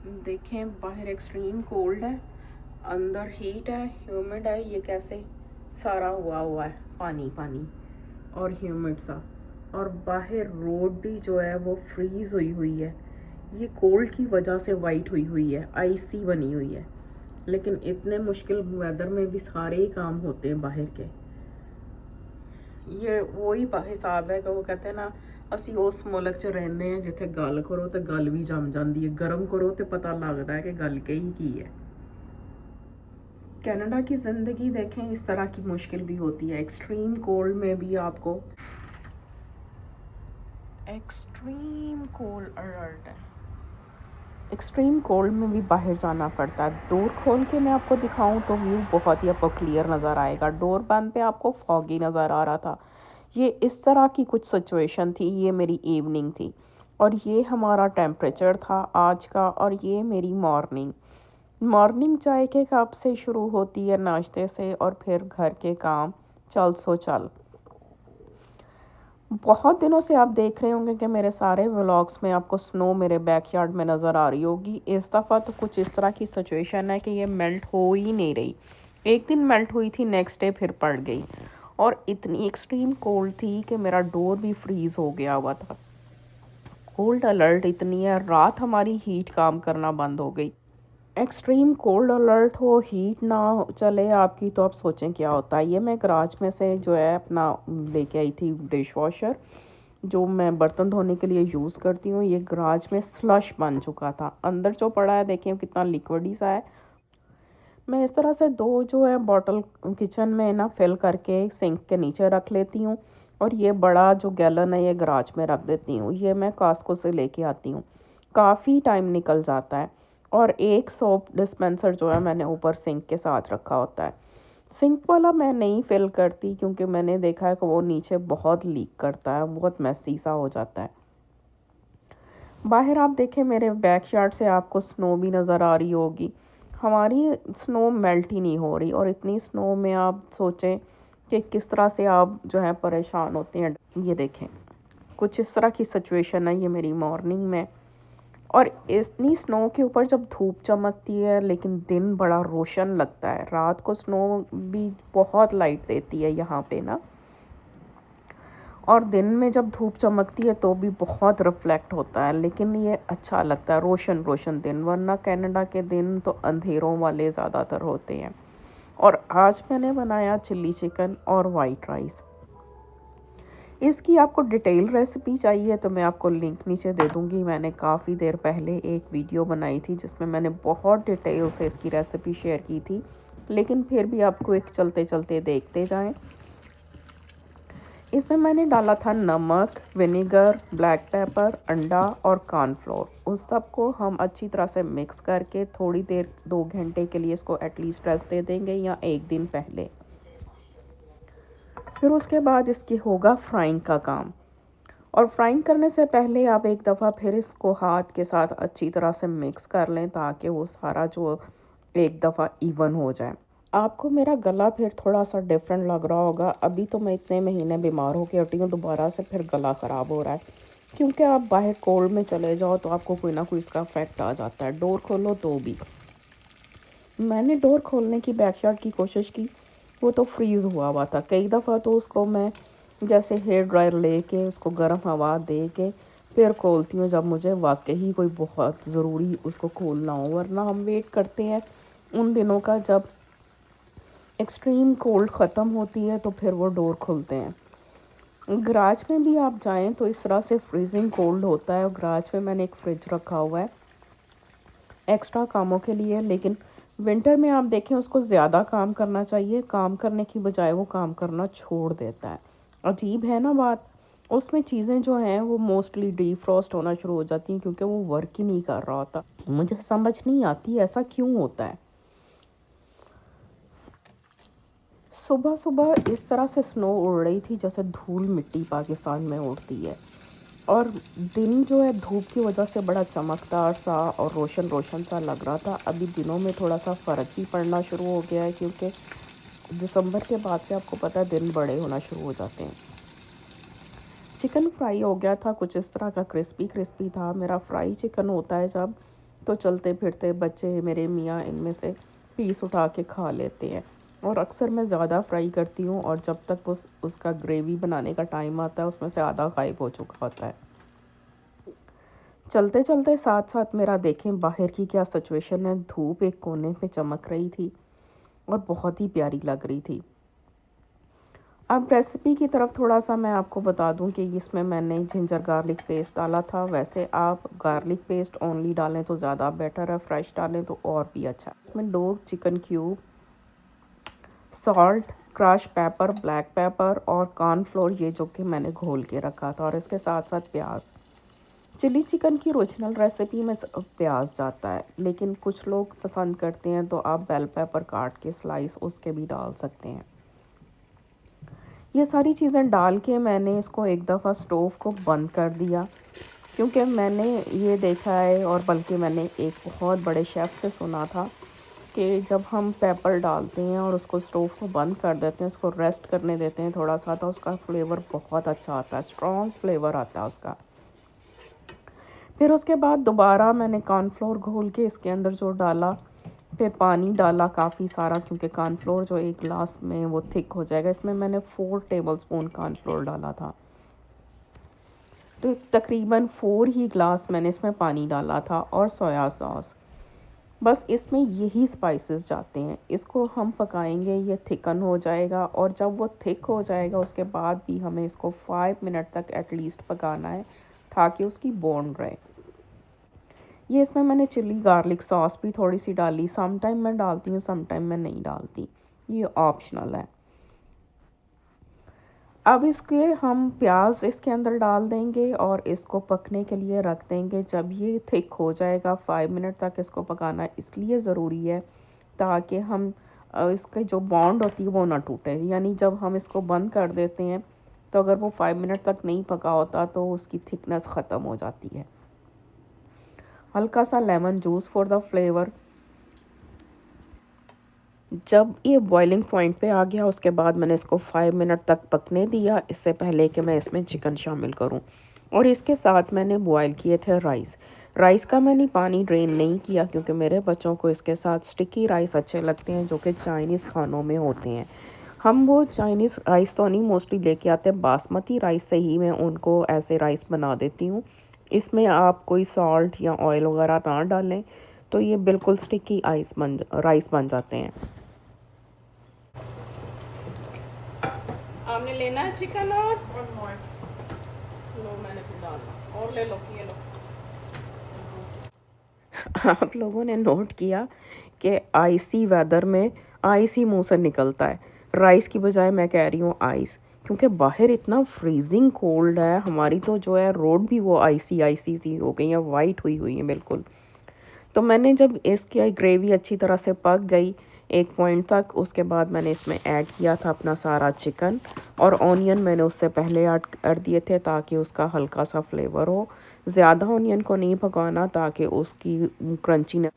देखें बाहर extreme cold है, अंदर हीट है, ह्यूमिड है। ये कैसे सारा हुआ है पानी पानी और ह्यूमिड सा। और बाहर रोड भी जो है वो फ्रीज़ हुई हुई है। ये कोल्ड की वजह से वाइट हुई हुई है, आइसी बनी हुई है। लेकिन इतने मुश्किल वेदर में भी सारे ही काम होते हैं बाहर के। ये वही हिसाब है कि वो कहते हैं ना, ਅਸੀਂ ਉਸ ਮੁਲਕ 'ਚ ਰਹਿੰਦੇ ਹਾਂ ਜਿੱਥੇ ਗੱਲ ਕਰੋ ਤੇ ਗੱਲ ਵੀ ਜੰਮ ਜਾਂਦੀ है, गर्म करो तो पता लगता है कि गल कही की है। कनाडा की ज़िंदगी देखें, इस तरह की मुश्किल भी होती है। एक्सट्रीम कोल्ड में भी आपको एक्सट्रीम कोल्ड अलर्ट है। एक्सट्रीम कोल्ड में भी बाहर जाना पड़ता है। डोर खोल के मैं आपको दिखाऊं तो व्यू बहुत ही आपको क्लियर नज़र आएगा। डोर बंद पे आपको फॉगी नज़र आ रहा था। ये इस तरह की कुछ सिचुएशन थी। ये मेरी इवनिंग थी और ये हमारा टेम्परेचर था आज का। और ये मेरी मॉर्निंग मॉर्निंग चाय के कप से शुरू होती है, नाश्ते से, और फिर घर के काम चल सो चल। बहुत दिनों से आप देख रहे होंगे कि मेरे सारे व्लॉग्स में आपको स्नो मेरे बैकयार्ड में नज़र आ रही होगी। इस दफ़ा तो कुछ इस तरह की सिचुएशन है कि ये मेल्ट हो ही नहीं रही। एक दिन मेल्ट हुई थी, नेक्स्ट डे फिर पड़ गई। और इतनी एक्सट्रीम कोल्ड थी कि मेरा डोर भी फ्रीज़ हो गया हुआ था। कोल्ड अलर्ट इतनी है, रात हमारी हीट काम करना बंद हो गई। एक्सट्रीम कोल्ड अलर्ट हो, हीट ना चले आपकी, तो आप सोचें क्या होता है। ये मैं गराज में से जो है अपना लेके आई थी डिश वॉशर, जो मैं बर्तन धोने के लिए यूज़ करती हूँ। ये गराज में स्लश बन चुका था। अंदर जो पड़ा है देखिए कितना लिक्विडी सा है। मैं इस तरह से दो जो है बॉटल किचन में ना फिल करके सिंक के नीचे रख लेती हूँ। और ये बड़ा जो गैलन है ये गराज में रख देती हूँ। ये मैं कास्को से लेके आती हूँ, काफ़ी टाइम निकल जाता है। और एक सोप डिस्पेंसर जो है मैंने ऊपर सिंक के साथ रखा होता है। सिंक वाला मैं नहीं फिल करती क्योंकि मैंने देखा है कि वो नीचे बहुत लीक करता है, बहुत मैसी सा हो जाता है। बाहर आप देखें मेरे बैकयार्ड से आपको स्नो भी नज़र आ रही होगी। हमारी स्नो मेल्ट ही नहीं हो रही। और इतनी स्नो में आप सोचें कि किस तरह से आप जो है परेशान होते हैं। ये देखें कुछ इस तरह की सिचुएशन है ये मेरी मॉर्निंग में। और इतनी स्नो के ऊपर जब धूप चमकती है लेकिन दिन बड़ा रोशन लगता है। रात को स्नो भी बहुत लाइट देती है यहाँ पे ना, और दिन में जब धूप चमकती है तो भी बहुत रिफ्लेक्ट होता है। लेकिन ये अच्छा लगता है, रोशन रोशन दिन, वरना कनाडा के दिन तो अंधेरों वाले ज़्यादातर होते हैं। और आज मैंने बनाया चिल्ली चिकन और वाइट राइस। इसकी आपको डिटेल रेसिपी चाहिए तो मैं आपको लिंक नीचे दे दूँगी। मैंने काफ़ी देर पहले एक वीडियो बनाई थी जिसमें मैंने बहुत डिटेल से इसकी रेसिपी शेयर की थी, लेकिन फिर भी आपको एक चलते चलते देखते जाएं। इसमें मैंने डाला था नमक, विनेगर, ब्लैक पेपर, अंडा और कॉर्नफ्लोर। उस सब को हम अच्छी तरह से मिक्स करके थोड़ी देर 2 घंटे के लिए इसको एटलीस्ट रेस्ट दे देंगे, या एक दिन पहले। फिर उसके बाद इसकी होगा फ्राइंग का काम। और फ्राइंग करने से पहले आप एक दफ़ा फिर इसको हाथ के साथ अच्छी तरह से मिक्स कर लें ताकि वो सारा जो एक दफ़ा इवन हो जाए। आपको मेरा गला फिर थोड़ा सा डिफरेंट लग रहा होगा। अभी तो मैं इतने महीने बीमार होकर हटी हूँ, दोबारा से फिर गला ख़राब हो रहा है। क्योंकि आप बाहर कोल्ड में चले जाओ तो आपको कोई ना कोई इसका इफेक्ट आ जाता है। डोर खोलो तो भी। मैंने डोर खोलने की बैकयार्ड की कोशिश की, वो तो फ्रीज़ हुआ हुआ था। कई दफ़ा तो उसको मैं जैसे हेयर ड्रायर लेके उसको गर्म हवा दे के फिर खोलती हूँ जब मुझे वाकई कोई बहुत ज़रूरी उसको खोलना हो। वरना हम वेट करते हैं उन दिनों का जब एक्सट्रीम कोल्ड ख़त्म होती है तो फिर वो डोर खुलते हैं। गराज में भी आप जाएं तो इस तरह से फ्रीजिंग कोल्ड होता है। और गराज में मैंने एक फ्रिज रखा हुआ है एक्स्ट्रा कामों के लिए। लेकिन विंटर में आप देखें उसको ज़्यादा काम करना चाहिए, काम करने की बजाय वो काम करना छोड़ देता है। अजीब है ना बात। उसमें चीज़ें जो हैं वो मोस्टली डीफ्रॉस्ट होना शुरू हो जाती हैं क्योंकि वो वर्क ही नहीं कर रहा होता। मुझे समझ नहीं आती ऐसा क्यों होता है। सुबह सुबह इस तरह से स्नो उड़ रही थी जैसे धूल मिट्टी पाकिस्तान में उड़ती है। और दिन जो है धूप की वजह से बड़ा चमकदार सा और रोशन रोशन सा लग रहा था। अभी दिनों में थोड़ा सा फ़र्क भी पड़ना शुरू हो गया है क्योंकि दिसंबर के बाद से आपको पता है दिन बड़े होना शुरू हो जाते हैं। चिकन फ्राई हो गया था कुछ इस तरह का, क्रिस्पी क्रिस्पी था। मेरा फ्राई चिकन होता है जब तो चलते फिरते बच्चे मेरे मियाँ इनमें से पीस उठा के खा लेते हैं। और अक्सर मैं ज़्यादा फ्राई करती हूँ, और जब तक उसका ग्रेवी बनाने का टाइम आता है उसमें से आधा गायब हो चुका होता है। चलते चलते साथ साथ मेरा देखें बाहर की क्या सिचुएशन है। धूप एक कोने पे चमक रही थी और बहुत ही प्यारी लग रही थी। अब रेसिपी की तरफ थोड़ा सा मैं आपको बता दूं कि इसमें मैंने जिंजर गार्लिक पेस्ट डाला था। वैसे आप गार्लिक पेस्ट ओनली डालें तो ज़्यादा बेटर है, फ्रेश डालें तो और भी अच्छा। इसमें 2 chicken cube, salt, crush paper, black pepper और कॉर्नफ्लोर, ये जो कि मैंने घोल के रखा था, और इसके साथ साथ प्याज। चिली चिकन की ओरिजिनल रेसिपी में प्याज जाता है, लेकिन कुछ लोग पसंद करते हैं तो आप बेल पेपर काट के स्लाइस उसके भी डाल सकते हैं। ये सारी चीज़ें डाल के मैंने इसको एक दफ़ा स्टोव को बंद कर दिया, क्योंकि मैंने ये देखा है, और बल्कि मैंने एक बहुत बड़े शेफ़ से सुना था कि जब हम पेपर डालते हैं और उसको स्टोव को बंद कर देते हैं, उसको रेस्ट करने देते हैं थोड़ा सा, तो उसका फ्लेवर बहुत अच्छा आता है, स्ट्रॉन्ग फ्लेवर आता है उसका। फिर उसके बाद दोबारा मैंने कॉर्नफ्लोर घोल के इसके अंदर जो डाला, फिर पानी डाला काफ़ी सारा, क्योंकि कॉर्नफ्लोर जो एक ग्लास में वो थिक हो जाएगा। इसमें मैंने 4 टेबलस्पून कॉर्नफ्लोर डाला था, तो तकरीबन 4 ही ग्लास मैंने इसमें पानी डाला था, और सोया सॉस। बस इसमें यही स्पाइसेस जाते हैं। इसको हम पकाएंगे, ये थिकन हो जाएगा, और जब वो थिक हो जाएगा उसके बाद भी हमें इसको 5 मिनट तक एटलीस्ट पकाना है, ताकि उसकी बॉन्ड रहे। ये इसमें मैंने चिली गार्लिक सॉस भी थोड़ी सी डाली। सम टाइम मैं डालती हूँ, सम टाइम मैं नहीं डालती, ये ऑप्शनल है। अब इसके हम प्याज इसके अंदर डाल देंगे और इसको पकने के लिए रख देंगे। जब ये थिक हो जाएगा, 5 मिनट तक इसको पकाना इसलिए ज़रूरी है ताकि हम इसके जो बॉन्ड होती है वो ना टूटे। यानी जब हम इसको बंद कर देते हैं तो अगर वो 5 मिनट तक नहीं पका होता तो उसकी थिकनेस ख़त्म हो जाती है। हल्का सा lemon juice for the flavour. जब ये बॉइलिंग पॉइंट पे आ गया उसके बाद मैंने इसको 5 मिनट तक पकने दिया, इससे पहले कि मैं इसमें चिकन शामिल करूं। और इसके साथ मैंने बॉयल किए थे राइस का मैंने पानी ड्रेन नहीं किया, क्योंकि मेरे बच्चों को इसके साथ स्टिकी राइस अच्छे लगते हैं, जो कि चाइनीज़ खानों में होते हैं। हम वो चाइनीज़ राइस तो नहीं मोस्टली लेके आते, बासमती राइस से ही मैं उनको ऐसे राइस बना देती हूँ। इसमें आप कोई सॉल्ट या ऑयल वगैरह ना डालें, तो ये बिल्कुल स्टिकी राइस बन जाते हैं। आपने लेना है चिकन और लो, मैंने फिर डालना और ले लो, ये लो। आप लोगों ने नोट किया कि आइसी वेदर में आइस ही मुंह से निकलता है। राइस की बजाय मैं कह रही हूँ आइस, क्योंकि बाहर इतना फ्रीजिंग कोल्ड है। हमारी तो जो है रोड भी वो आइसी सी हो गई है, वाइट हुई हुई है बिल्कुल। तो मैंने जब इसकी ग्रेवी अच्छी तरह से पक गई एक पॉइंट तक, उसके बाद मैंने इसमें ऐड किया था अपना सारा चिकन, और ऑनियन मैंने उससे पहले ऐड कर दिए थे ताकि उसका हल्का सा फ्लेवर हो। ज़्यादा ऑनियन को नहीं पकाना ताकि उसकी क्रंची न।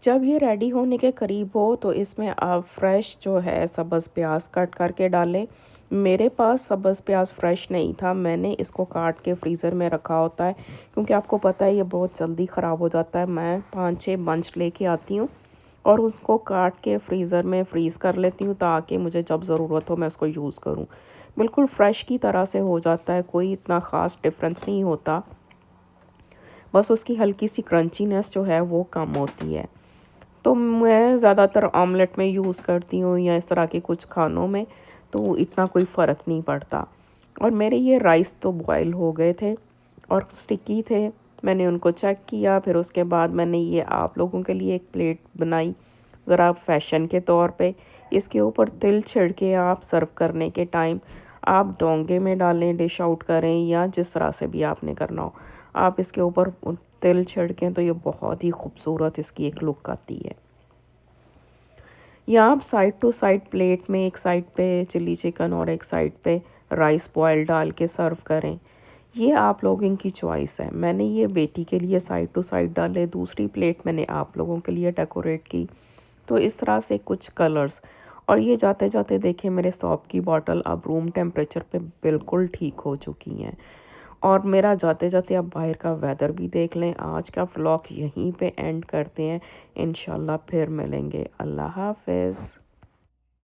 जब ये रेडी होने के करीब हो तो इसमें आप फ्रेश जो है सब्ज़ प्याज कट करके डालें। मेरे पास सब्ज़ प्याज फ्रेश नहीं था, मैंने इसको काट के फ्रीज़र में रखा होता है, क्योंकि आपको पता है ये बहुत जल्दी ख़राब हो जाता है। मैं 5-6 बंच लेके आती हूँ और उसको काट के फ्रीज़र में फ्रीज़ कर लेती हूँ, ताकि मुझे जब ज़रूरत हो मैं उसको यूज़ करूँ। बिल्कुल फ्रेश की तरह से हो जाता है, कोई इतना ख़ास डिफरेंस नहीं होता, बस उसकी हल्की सी क्रंचीनेस जो है वो कम होती है। तो मैं ज़्यादातर ऑमलेट में यूज़ करती हूँ या इस तरह के कुछ खानों में, तो इतना कोई फ़र्क नहीं पड़ता। और मेरे ये राइस तो बॉयल हो गए थे और स्टिकी थे, मैंने उनको चेक किया। फिर उसके बाद मैंने ये आप लोगों के लिए एक प्लेट बनाई ज़रा फैशन के तौर पे। इसके ऊपर तिल छिड़के आप सर्व करने के टाइम आप डोंगे में डालें, डिश आउट करें, या जिस तरह से भी आपने करना हो आप इसके ऊपर तिल छिड़कें, तो ये बहुत ही खूबसूरत इसकी एक लुक आती है। या आप साइड टू साइड प्लेट में एक साइड पे चिली चिकन और एक साइड पे राइस बॉयल डाल के सर्व करें, ये आप लोगों की चॉइस है। मैंने ये बेटी के लिए साइड टू साइड डाले, दूसरी प्लेट मैंने आप लोगों के लिए डेकोरेट की। तो इस तरह से कुछ कलर्स। और ये जाते जाते देखें मेरे सॉप की बॉटल अब रूम टेम्परेचर पे बिल्कुल ठीक हो चुकी हैं। और मेरा जाते जाते आप बाहर का वेदर भी देख लें। आज का व्लॉग यहीं पे एंड करते हैं, इंशाल्लाह फिर मिलेंगे। अल्लाह हाफ़िज़।